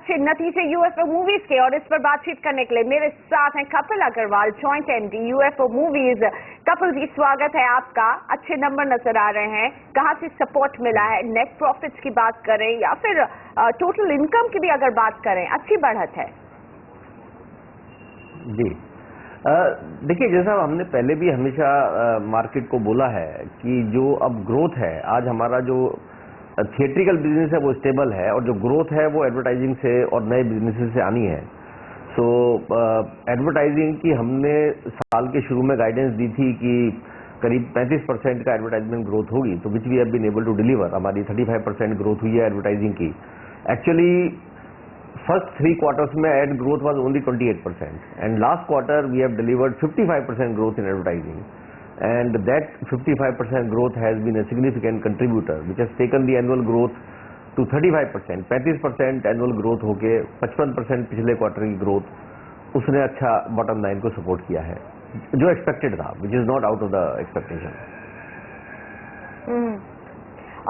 अच्छे नतीजे UFO movies के, और इस पर बातचीत करने के लिए मेरे साथ हैं Kapil Agarwal, joint MD UFO movies. Kapil ji, स्वागत है आपका। अच्छे नंबर नजर आ रहे हैं, कहाँ से सपोर्ट मिला है? नेट प्रॉफिट्स की बात करें या फिर टोटल इनकम की भी अगर बात करें, अच्छी बढ़त है? जी देखिए, जैसा हमने पहले भी हमेशा मार्केट को बोला है कि जो अब ग्रोथ है, आज हमारा जो थिएट्रिकल बिजनेस है वो स्टेबल है, और जो ग्रोथ है वो एडवर्टाइजिंग से और नए बिजनेसेस से आनी है। सो एडवर्टाइजिंग की हमने साल के शुरू में गाइडेंस दी थी कि करीब 35% का एडवर्टाइजमेंट ग्रोथ होगी, तो which we have been able to deliver. हमारी 35% ग्रोथ हुई है एडवर्टाइजिंग की। एक्चुअली फर्स्ट 3 quarters में ad growth was only 28%, and last quarter we have delivered 55% growth in advertising, and that 55% growth has been a significant contributor which has taken the annual growth to 35%। 35% annual growth होके 55% पिछले quarter की growth, उसने अच्छा bottom line को support किया है, जो expected था, which is not out of the expectation.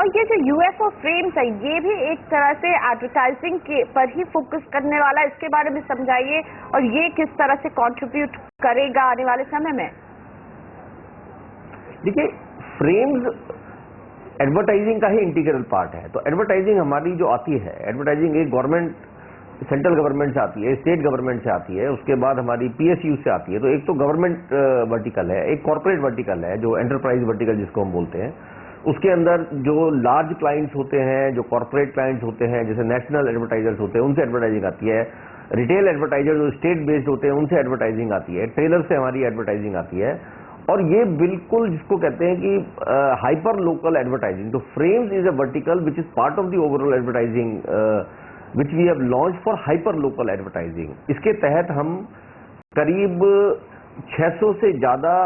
और ये जो यूएफओ फ्रेम्स है, ये भी एक तरह से एडवर्टाइजिंग के पर ही फोकस करने वाला है, इसके बारे में समझाइए, और ये किस तरह से कंट्रीब्यूट करेगा आने वाले समय में? देखिए, फ्रेम्स एडवर्टाइजिंग का ही इंटीग्रल पार्ट है। तो एडवर्टाइजिंग हमारी जो आती है, एडवर्टाइजिंग एक गवर्नमेंट, सेंट्रल गवर्नमेंट से आती है, स्टेट गवर्नमेंट से आती है, उसके बाद हमारी पीएसयू से आती है। तो एक तो गवर्नमेंट वर्टिकल है, एक कॉर्पोरेट वर्टिकल है, जो एंटरप्राइज वर्टिकल जिसको हम बोलते हैं। उसके अंदर जो लार्ज क्लाइंट्स होते हैं, जो कॉर्पोरेट क्लाइंट्स होते हैं, जैसे नेशनल एडवर्टाइजर्स होते हैं, उनसे एडवर्टाइजिंग आती है। रिटेल एडवर्टाइजर जो स्टेट बेस्ड होते हैं, उनसे एडवर्टाइजिंग आती है। ट्रेलर से हमारी एडवर्टाइजिंग आती है। और ये बिल्कुल जिसको कहते हैं कि हाइपर लोकल एडवर्टाइजिंग। तो frames is a vertical which is part of the overall advertising which we have launch for hyper local advertising. इसके तहत हम करीब 600 से ज्यादा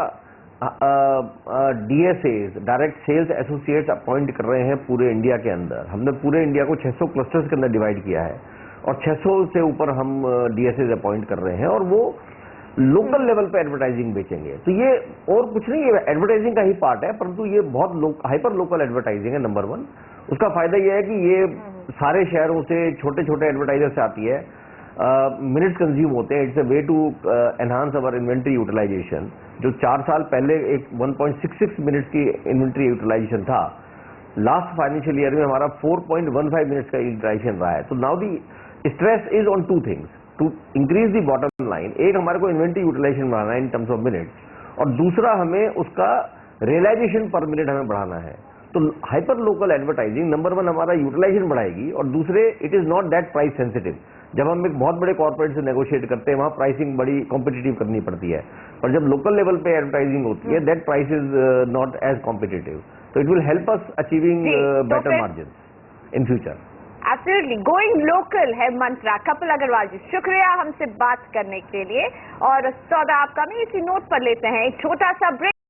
DSAs, direct sales associates appoint कर रहे हैं पूरे इंडिया के अंदर। हमने पूरे इंडिया को 600 क्लस्टर्स के अंदर डिवाइड किया है, और 600 से ऊपर हम DSAs अपॉइंट कर रहे हैं, और वो लोकल लेवल पे एडवर्टाइजिंग बेचेंगे। तो ये और कुछ नहीं, ये एडवर्टाइजिंग का ही पार्ट है, परंतु ये बहुत हाइपर लोकल एडवर्टाइजिंग है। नंबर 1, उसका फायदा ये है कि ये सारे शहरों से छोटे छोटे एडवर्टाइजर से आती है। मिनट्स कंज्यूम होते हैं। It's a way to enhance our inventory utilization. जो 4 साल पहले एक 1.66 मिनट्स की इन्वेंट्री यूटिलाइजेशन था, लास्ट फाइनेंशियल ईयर में हमारा 4.15 मिनट्स का यूटिलाइजेशन रहा है। तो now the stress is on 2 things to increase the bottom line. एक, हमारे को इन्वेंट्री यूटिलाइजेशन बढ़ाना है इन टर्म्स ऑफ मिनट्स, और दूसरा, हमें उसका रियलाइजेशन पर मिनट हमें बढ़ाना है। तो हाइपर लोकल एडवर्टाइजिंग नंबर 1 हमारा यूटिलाइजेशन बढ़ाएगी, और दूसरे, it is not that price sensitive. जब हम एक बहुत बड़े कॉर्पोरेट से नेगोशिएट करते हैं, वहां प्राइसिंग बड़ी कॉम्पिटिटिव करनी पड़ती है, और जब लोकल लेवल पे एडवर्टाइजिंग होती है, that price is not as competitive. तो it will help us achieving better margin in future. Absolutely, going local है मंत्रा। कपिल अग्रवाल जी, शुक्रिया हमसे बात करने के लिए, और सौदा आपका भी इसी नोट पर लेते हैं एक छोटा सा ब्रेक।